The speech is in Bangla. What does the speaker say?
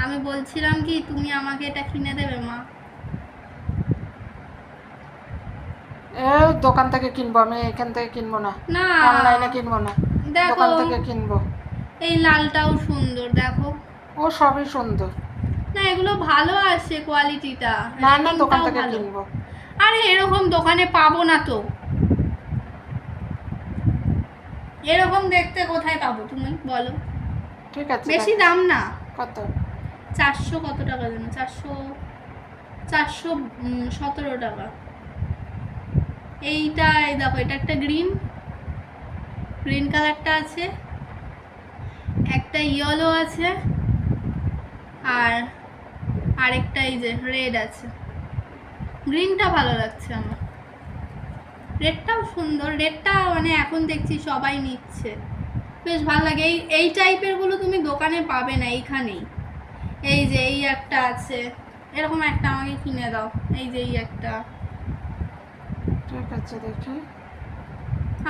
আমি বলছিলাম কি তুমি আমাকে এটা কিনে দেবে মা? দোকান থেকে কিনবো, আমি এখান থেকে কিনবো না, না অনলাইনে কিনবো না, দেখো দোকান থেকে কিনবো। এই লালটাও সুন্দর, দেখো। ও সবই সুন্দর। না এগুলো ভালো আছে কোয়ালিটিটা, না না, দোকান রেটিংটাও থেকে ভালো। কিনবো। আরে এরকম দোকানে পাবো না তো, এরকম দেখতে কোথায় পাবো তুমি বলো? ঠিক আছে, বেশি দাম না। কত? 400 কত টাকা যেন, 417 টাকা। এইটা এই দেখো, এটা একটা গ্রিন কালারটা আছে, একটা ইয়েলো আছে, আর আরেকটা এই যে রেড আছে। গ্রিনটা ভালো লাগছে আমার, রেডটাও সুন্দর। রেডটা মানে এখন দেখছি সবাই নিচ্ছে, বেশ ভালো লাগে। এই টাইপের গুলো তুমি দোকানে পাবে না, এইখানেই। এই যে এই একটা আছে, এরকম একটা আমাকে কিনে দাও। এই যে এই একটা। ঠিক আছে, দেখি।